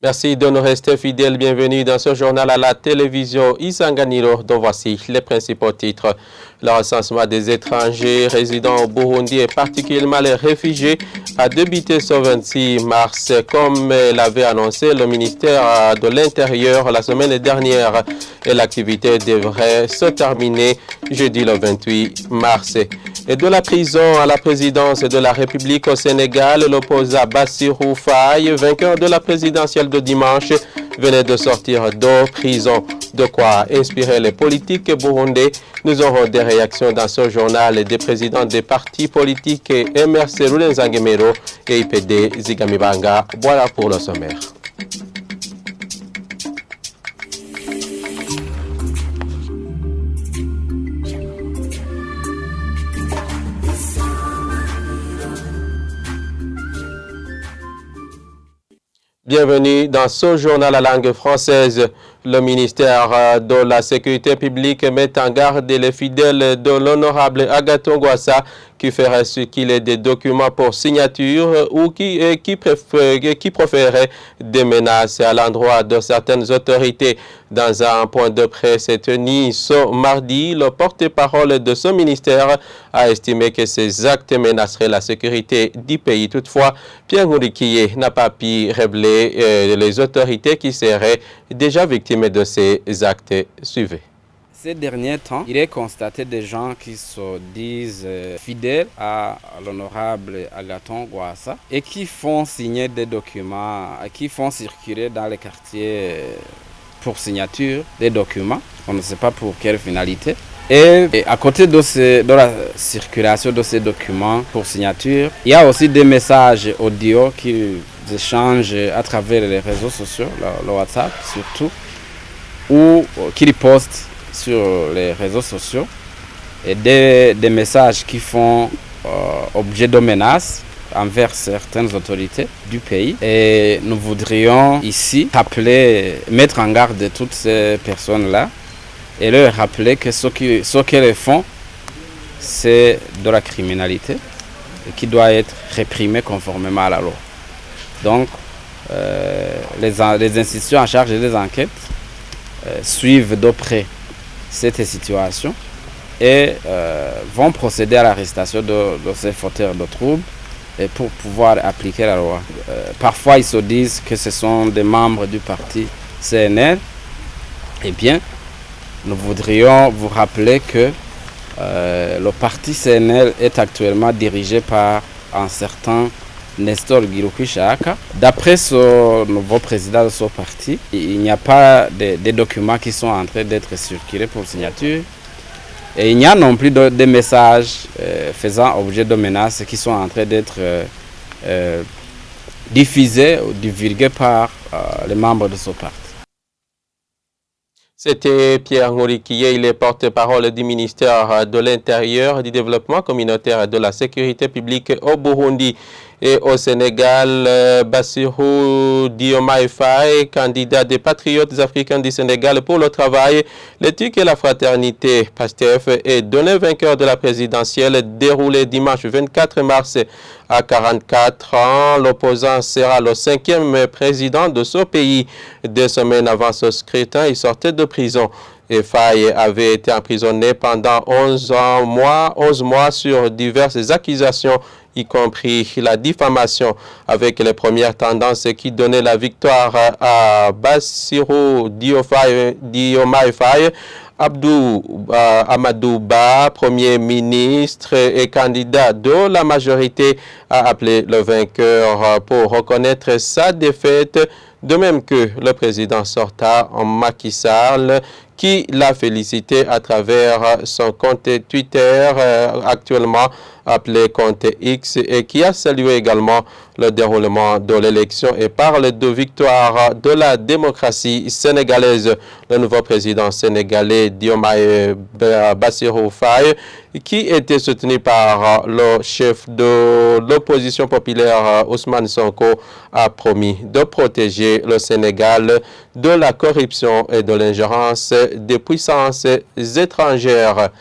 Merci de nous rester fidèles. Bienvenue dans ce journal à la télévision Isanganiro, dont voici les principaux titres. Le recensement des étrangers résidant au Burundi et particulièrement les réfugiés a débuté ce 26 mars, comme l'avait annoncé le ministère de l'Intérieur la semaine dernière. Et l'activité devrait se terminer jeudi le 28 mars. Et de la prison à la présidence de la République au Sénégal, l'opposant Bassirou Faye, vainqueur de la présidentielle de dimanche, venait de sortir de prison. De quoi inspirer les politiques burundais. Nous aurons des réactions dans ce journal des présidents des partis politiques MRC Roulen-Zangemero et IPD Zigamibanga. Voilà pour le sommaire. Bienvenue dans ce journal à langue française. Le ministère de la Sécurité publique met en garde les fidèles de l'honorable Agathon Rwasa qui ferait circuler des documents pour signature ou qui proférerait des menaces à l'endroit de certaines autorités. Dans un point de presse tenu ce mardi, le porte-parole de ce ministère a estimé que ces actes menaceraient la sécurité du pays. Toutefois, Pierre Ngourikiye n'a pas pu révéler les autorités qui seraient déjà victimes de ces actes. Suivez. Ces derniers temps, il est constaté des gens qui se disent fidèles à l'honorable Agathon Rwasa et qui font signer des documents, qui font circuler dans les quartiers pour signature des documents. On ne sait pas pour quelle finalité. Et à côté de la circulation de ces documents pour signature, il y a aussi des messages audio qu'ils échangent à travers les réseaux sociaux, le WhatsApp surtout, ou qu'ils postent sur les réseaux sociaux, et des messages qui font objet de menaces envers certaines autorités du pays. Et nous voudrions ici mettre en garde toutes ces personnes-là et leur rappeler que ce qu'elles font, c'est de la criminalité et qui doit être réprimé conformément à la loi. Donc, les institutions en charge des enquêtes suivent de près cette situation et vont procéder à l'arrestation de ces fauteurs de troubles et pour pouvoir appliquer la loi. Parfois, ils se disent que ce sont des membres du parti CNL. Eh bien, nous voudrions vous rappeler que le parti CNL est actuellement dirigé par un certain Nestor Girukishaka. D'après ce nouveau président de ce parti, il n'y a pas de documents qui sont en train d'être circulés pour signature. Et il n'y a non plus de messages faisant objet de menaces qui sont en train d'être diffusés ou divulgués par les membres de ce parti. C'était Pierre Ngourikiye, il est porte-parole du ministère de l'Intérieur, du Développement communautaire et de la Sécurité publique au Burundi. Et au Sénégal, Bassirou Diomaye Faye, candidat des Patriotes africains du Sénégal pour le travail, l'éthique et la fraternité, PASTEF, est donné vainqueur de la présidentielle déroulée dimanche 24 mars à 44 ans. L'opposant sera le 5e président de ce pays. 2 semaines avant ce scrutin, il sortait de prison. Et Faye avait été emprisonné pendant 11 mois sur diverses accusations, y compris la diffamation, avec les premières tendances qui donnaient la victoire à Bassirou Diomaye Faye. Amadou Ba, Premier ministre et candidat de la majorité, a appelé le vainqueur pour reconnaître sa défaite, de même que le président sortant Macky Sall, qui l'a félicité à travers son compte Twitter, actuellement appelé compte X, et qui a salué également le déroulement de l'élection et parle de victoire de la démocratie sénégalaise. Le nouveau président sénégalais Diomaye Bassirou Faye, qui était soutenu par le chef de l'opposition populaire Ousmane Sonko, a promis de protéger le Sénégal de la corruption et de l'ingérence des puissances étrangères.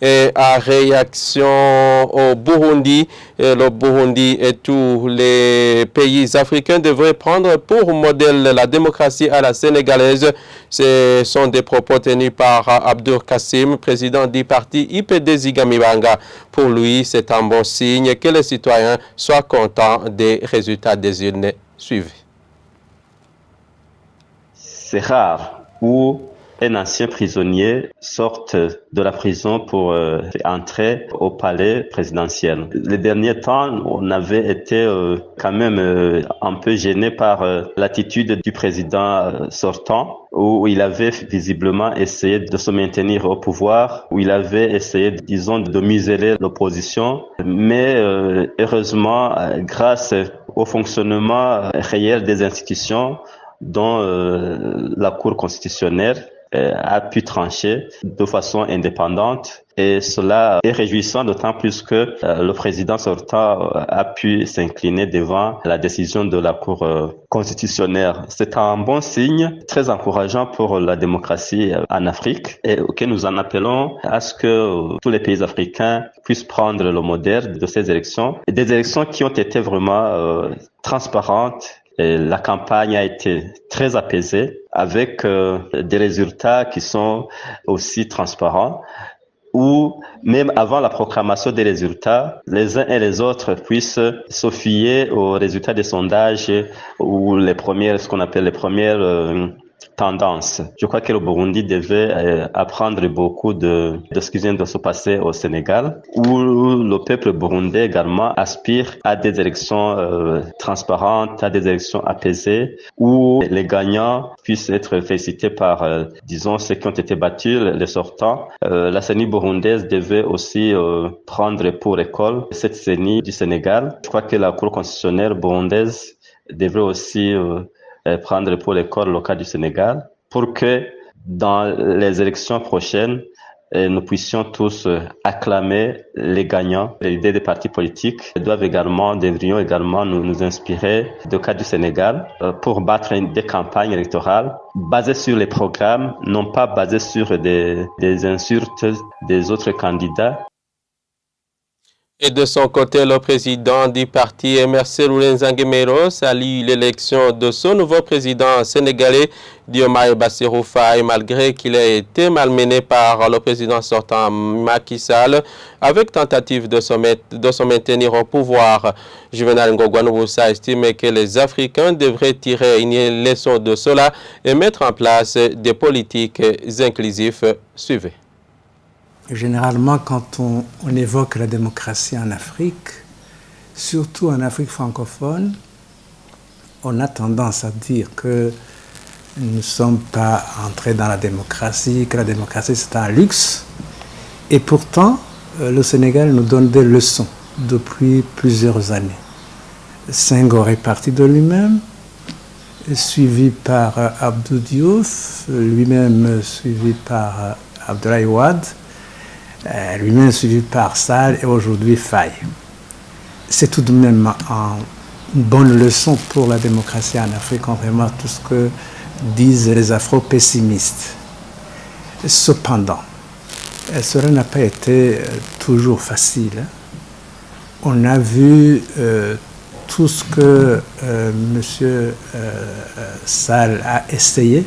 Et en réaction au Burundi, le Burundi et tous les pays africains devraient prendre pour modèle la démocratie à la sénégalaise. Ce sont des propos tenus par Abdour Kassim, président du parti IPD Zigamibanga. Pour lui, c'est un bon signe que les citoyens soient contents des résultats des urnes. Suivez. C'est rare où un ancien prisonnier sorte de la prison pour entrer au palais présidentiel. Les derniers temps, on avait été quand même un peu gêné par l'attitude du président sortant, où il avait visiblement essayé de se maintenir au pouvoir, où il avait essayé, disons, de museler l'opposition. Mais heureusement, grâce au fonctionnement réel des institutions, dont la Cour constitutionnelle a pu trancher de façon indépendante, et cela est réjouissant d'autant plus que le président sortant a pu s'incliner devant la décision de la Cour constitutionnelle. C'est un bon signe, très encourageant pour la démocratie en Afrique, et que nous en appelons à ce que tous les pays africains puissent prendre le modèle de ces élections, et des élections qui ont été vraiment transparentes. Et la campagne a été très apaisée avec des résultats qui sont aussi transparents, où même avant la proclamation des résultats, les uns et les autres puissent se fier aux résultats des sondages ou ce qu'on appelle les premières tendances. Je crois que le Burundi devait apprendre beaucoup de ce qui vient de se passer au Sénégal, où le peuple burundais également aspire à des élections transparentes, à des élections apaisées, où les gagnants puissent être félicités par, disons, ceux qui ont été battus, les sortants. La CENI burundaise devait aussi prendre pour école cette CENI du Sénégal. Je crois que la Cour constitutionnelle burundaise devrait aussi prendre pour l'école locale du Sénégal, pour que dans les élections prochaines, nous puissions tous acclamer les gagnants. Les leaders des partis politiques devrions également nous inspirer du cas du Sénégal pour battre des campagnes électorales basées sur les programmes, non pas basées sur des insultes des autres candidats. Et de son côté, le président du parti MRC Lourenço salue l'élection de son nouveau président sénégalais, Diomaye Bassirou Faye, malgré qu'il ait été malmené par le président sortant Macky Sall, avec tentative de se maintenir au pouvoir. Juvenal Ngogwanoussa estime que les Africains devraient tirer une leçon de cela et mettre en place des politiques inclusives. Suivez. Généralement, quand on évoque la démocratie en Afrique, surtout en Afrique francophone, on a tendance à dire que nous ne sommes pas entrés dans la démocratie, que la démocratie c'est un luxe. Et pourtant, le Sénégal nous donne des leçons depuis plusieurs années. Senghor est parti de lui-même, suivi par Abdou Diouf, lui-même suivi par Abdoulaye Wade, lui-même suivi par Sall et aujourd'hui Faye. C'est tout de même une bonne leçon pour la démocratie en Afrique, contrairement à tout ce que disent les afro-pessimistes. Cependant, cela n'a pas été toujours facile. On a vu tout ce que M. Sall a essayé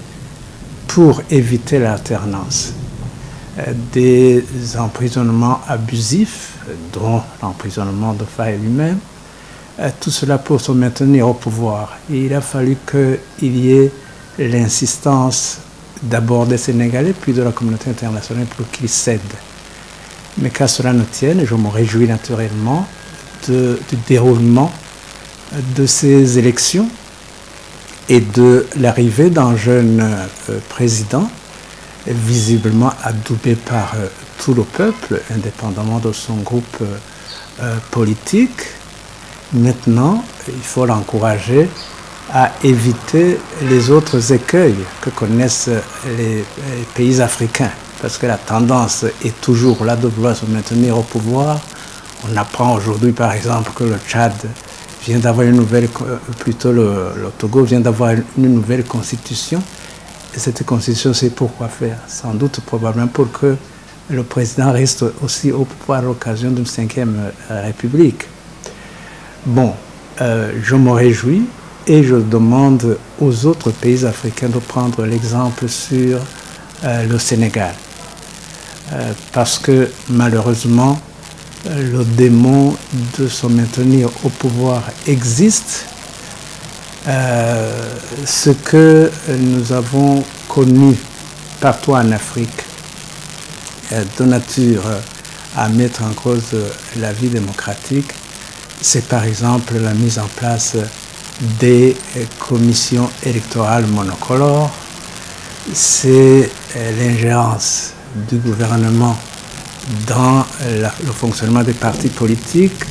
pour éviter l'alternance. Des emprisonnements abusifs, dont l'emprisonnement de Faye lui-même, tout cela pour se maintenir au pouvoir. Et il a fallu qu'il y ait l'insistance d'abord des Sénégalais, puis de la communauté internationale pour qu'ils cèdent. Mais qu'à cela ne tienne, je me réjouis naturellement du déroulement de ces élections et de l'arrivée d'un jeune président visiblement adoubé par tout le peuple, indépendamment de son groupe politique. Maintenant, il faut l'encourager à éviter les autres écueils que connaissent les pays africains, parce que la tendance est toujours là de vouloir se maintenir au pouvoir. On apprend aujourd'hui, par exemple, que le Tchad vient d'avoir une nouvelle, plutôt le Togo vient d'avoir une nouvelle constitution. Et cette constitution, c'est pourquoi faire? Sans doute, probablement, pour que le président reste aussi au pouvoir à l'occasion d'une 5e République. Bon, je me réjouis et je demande aux autres pays africains de prendre l'exemple sur le Sénégal. Parce que malheureusement, le démon de se maintenir au pouvoir existe. Ce que nous avons connu partout en Afrique, de nature à mettre en cause la vie démocratique, c'est par exemple la mise en place des commissions électorales monocolores, c'est l'ingérence du gouvernement dans le fonctionnement des partis politiques,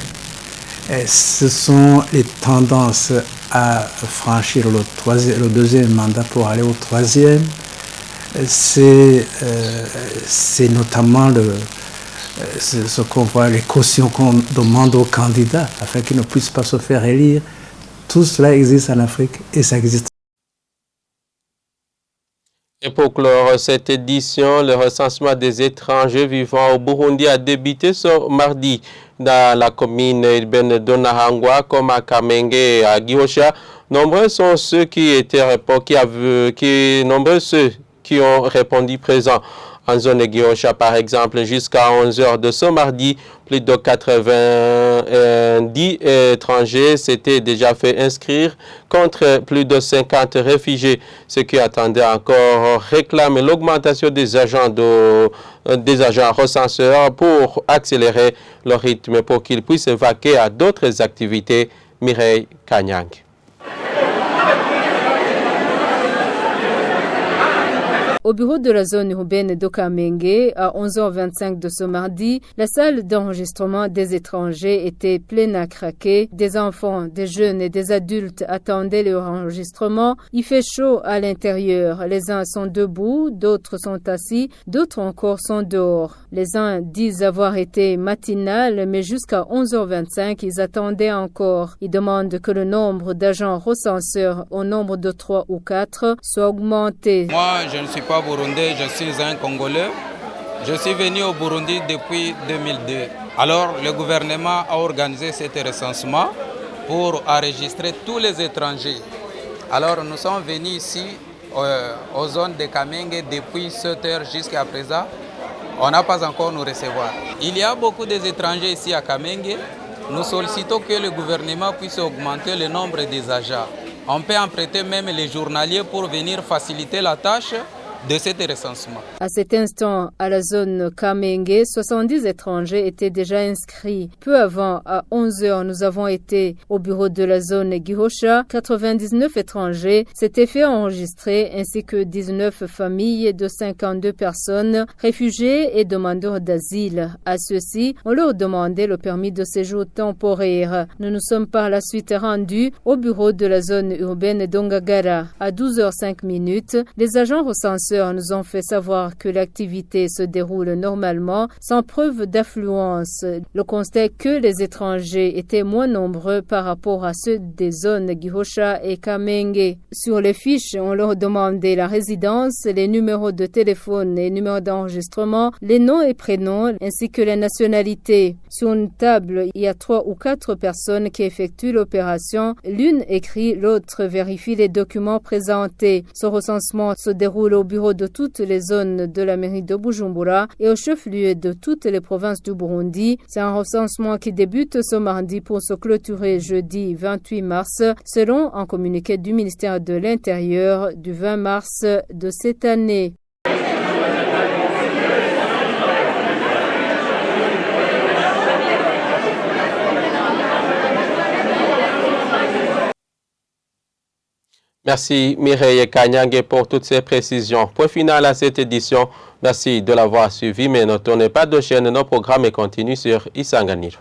ce sont les tendances à franchir le deuxième mandat pour aller au troisième, c'est notamment ce qu'on voit, les cautions qu'on demande aux candidats afin qu'ils ne puissent pas se faire élire. Tout cela existe en Afrique et ça existe. Et pour clore cette édition, le recensement des étrangers vivant au Burundi a débuté ce mardi dans la commune urbaine d'Onahangwa comme à Kamenge et à Gihosha. Nombreux sont ceux qui ont répondu présents. En zone de Gihosha, par exemple, jusqu'à 11h de ce mardi, plus de 90 étrangers s'étaient déjà fait inscrire contre plus de 50 réfugiés. Ceux qui attendaient encore réclament l'augmentation des agents recenseurs pour accélérer le rythme pour qu'ils puissent vaquer à d'autres activités. Mireille Kanyang. Au bureau de la zone urbaine de Kamenge, à 11h25 de ce mardi, la salle d'enregistrement des étrangers était pleine à craquer. Des enfants, des jeunes et des adultes attendaient leur enregistrement. Il fait chaud à l'intérieur. Les uns sont debout, d'autres sont assis, d'autres encore sont dehors. Les uns disent avoir été matinales, mais jusqu'à 11h25, ils attendaient encore. Ils demandent que le nombre d'agents recenseurs au nombre de 3 ou 4 soit augmenté. Moi, je ne suis pas burundais, je suis un Congolais. Je suis venu au Burundi depuis 2002. Alors, le gouvernement a organisé cet recensement pour enregistrer tous les étrangers. Alors, nous sommes venus ici aux zones de Kamenge depuis 7 heures jusqu'à présent. On n'a pas encore nous recevoir. Il y a beaucoup d'étrangers ici à Kamenge. Nous sollicitons que le gouvernement puisse augmenter le nombre des agents. On peut emprunter même les journaliers pour venir faciliter la tâche de cet recensement. À cet instant, à la zone Kamenge, 70 étrangers étaient déjà inscrits. Peu avant, à 11h, nous avons été au bureau de la zone Gihosha. 99 étrangers s'étaient fait enregistrer, ainsi que 19 familles de 52 personnes, réfugiés et demandeurs d'asile. À ceux-ci, on leur demandait le permis de séjour temporaire. Nous nous sommes par la suite rendus au bureau de la zone urbaine d'Ongagara. À 12h05, les agents recenseurs nous ont fait savoir que l'activité se déroule normalement, sans preuve d'affluence. Le constat est que les étrangers étaient moins nombreux par rapport à ceux des zones Gihosha et Kamenge. Sur les fiches, on leur demandait la résidence, les numéros de téléphone et numéros d'enregistrement, les noms et prénoms, ainsi que les nationalités. Sur une table, il y a 3 ou 4 personnes qui effectuent l'opération. L'une écrit, l'autre vérifie les documents présentés. Ce recensement se déroule au bureau de toutes les zones de la mairie de Bujumbura et au chef-lieu de toutes les provinces du Burundi. C'est un recensement qui débute ce mardi pour se clôturer jeudi 28 mars, selon un communiqué du ministère de l'Intérieur du 20 mars de cette année. Merci Mireille Kanyang pour toutes ces précisions. Point final à cette édition. Merci de l'avoir suivi, mais ne tournez pas de chaîne. Nos programmes continuent sur Isanganiro.